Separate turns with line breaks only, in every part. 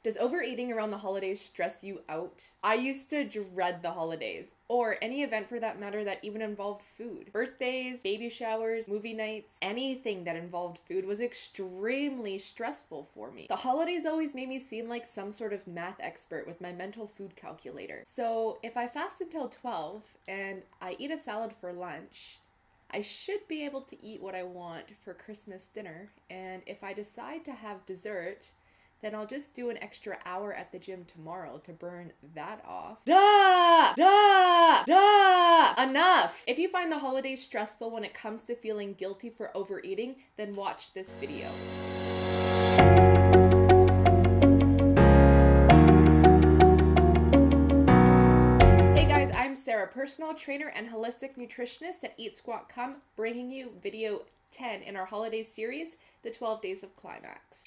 Does overeating around the holidays stress you out? I used to dread the holidays, or any event for that matter that even involved food. Birthdays, baby showers, movie nights, anything that involved food was extremely stressful for me. The holidays always made me seem like some sort of math expert with my mental food calculator. So if I fast until 12 and I eat a salad for lunch, I should be able to eat what I want for Christmas dinner, and if I decide to have dessert, then I'll just do an extra hour at the gym tomorrow to burn that off. Enough! If you find the holidays stressful when it comes to feeling guilty for overeating, then watch this video. Hey guys, I'm Sarah, personal trainer and holistic nutritionist at Eat Squat Come, bringing you video 10 in our holiday series, the 12 Days of Climax.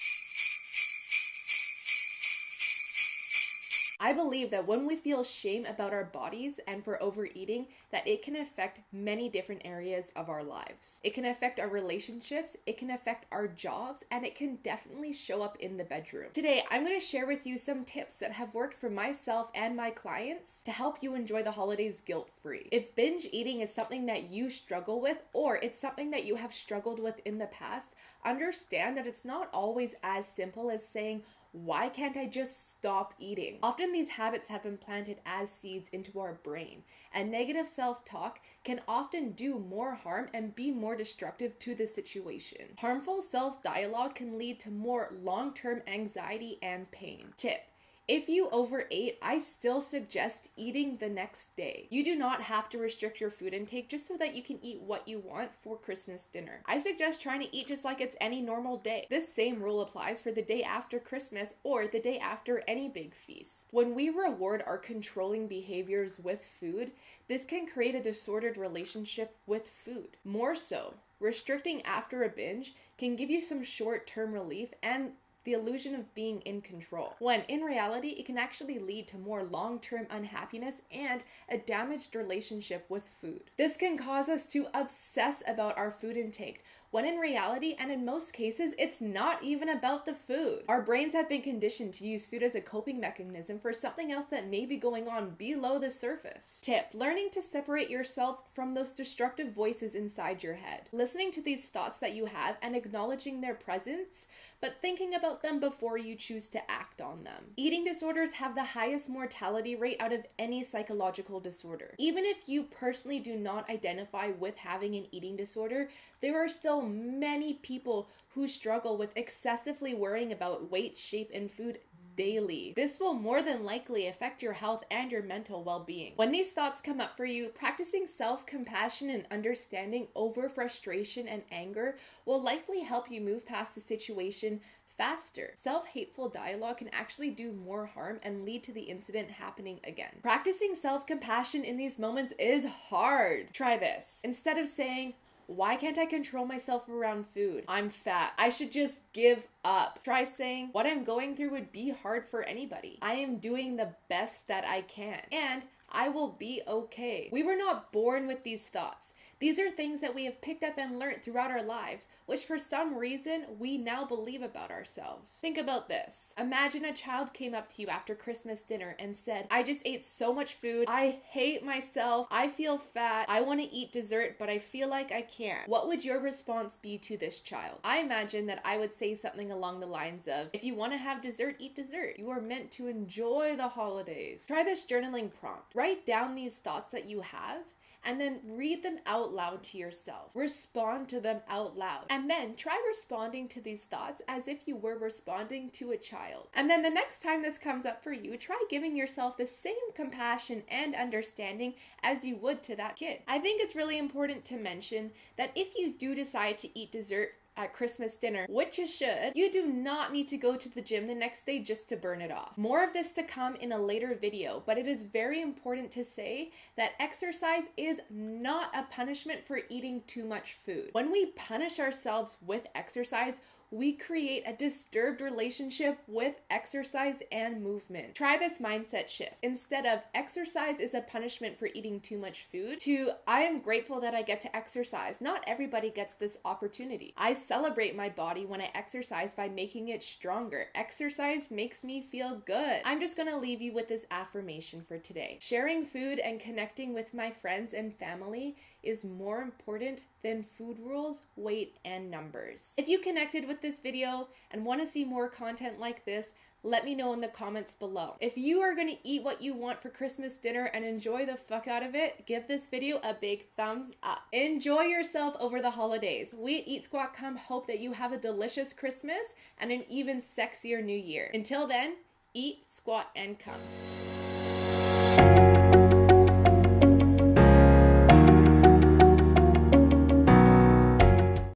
I believe that when we feel shame about our bodies and for overeating, that it can affect many different areas of our lives. It can affect our relationships, it can affect our jobs, and it can definitely show up in the bedroom. Today, I'm going to share with you some tips that have worked for myself and my clients to help you enjoy the holidays guilt-free. If binge eating is something that you struggle with, or it's something that you have struggled with in the past, understand that it's not always as simple as saying, why can't I just stop eating? Often these habits have been planted as seeds into our brain, and negative self-talk can often do more harm and be more destructive to the situation. Harmful self-dialogue can lead to more long-term anxiety and pain. Tip: if you overate, I still suggest eating the next day. You do not have to restrict your food intake just so that you can eat what you want for Christmas dinner. I suggest trying to eat just like it's any normal day. This same rule applies for the day after Christmas or the day after any big feast. When we reward our controlling behaviors with food, this can create a disordered relationship with food. More so, restricting after a binge can give you some short-term relief and the illusion of being in control, when in reality it can actually lead to more long-term unhappiness and a damaged relationship with food. This can cause us to obsess about our food intake, when in reality, and in most cases, it's not even about the food. Our brains have been conditioned to use food as a coping mechanism for something else that may be going on below the surface. Tip: learning to separate yourself from those destructive voices inside your head. Listening to these thoughts that you have and acknowledging their presence, but thinking about them before you choose to act on them. Eating disorders have the highest mortality rate out of any psychological disorder. Even if you personally do not identify with having an eating disorder, there are still many people who struggle with excessively worrying about weight, shape, and food daily. This will more than likely affect your health and your mental well-being. When these thoughts come up for you, practicing self-compassion and understanding over frustration and anger will likely help you move past the situation faster. Self-hateful dialogue can actually do more harm and lead to the incident happening again. Practicing self-compassion in these moments is hard. Try this. Instead of saying, why can't I control myself around food? I'm fat. I should just give up. Try saying, what I'm going through would be hard for anybody. I am doing the best that I can, and I will be okay. We were not born with these thoughts. These are things that we have picked up and learned throughout our lives, which for some reason we now believe about ourselves. Think about this. Imagine a child came up to you after Christmas dinner and said, I just ate so much food. I hate myself. I feel fat. I want to eat dessert, but I feel like I can't. What would your response be to this child? I imagine that I would say something along the lines of, if you want to have dessert, eat dessert. You are meant to enjoy the holidays. Try this journaling prompt. Write down these thoughts that you have, and then read them out loud to yourself. Respond to them out loud. And then try responding to these thoughts as if you were responding to a child. And then the next time this comes up for you, try giving yourself the same compassion and understanding as you would to that kid. I think it's really important to mention that if you do decide to eat dessert at Christmas dinner, which you should, you do not need to go to the gym the next day just to burn it off. More of this to come in a later video, but it is very important to say that exercise is not a punishment for eating too much food. When we punish ourselves with exercise, we create a disturbed relationship with exercise and movement. Try this mindset shift. Instead of exercise is a punishment for eating too much food, to I am grateful that I get to exercise. Not everybody gets this opportunity. I celebrate my body when I exercise by making it stronger. Exercise makes me feel good. I'm just gonna leave you with this affirmation for today. Sharing food and connecting with my friends and family is more important than food rules, weight, and numbers. If you connected with this video and want to see more content like this, let me know in the comments below. If you are going to eat what you want for Christmas dinner and enjoy the fuck out of it, give this video a big thumbs up. Enjoy yourself over the holidays. We at Eat Squat Come hope that you have a delicious Christmas and an even sexier New Year. Until then, eat, squat, and come.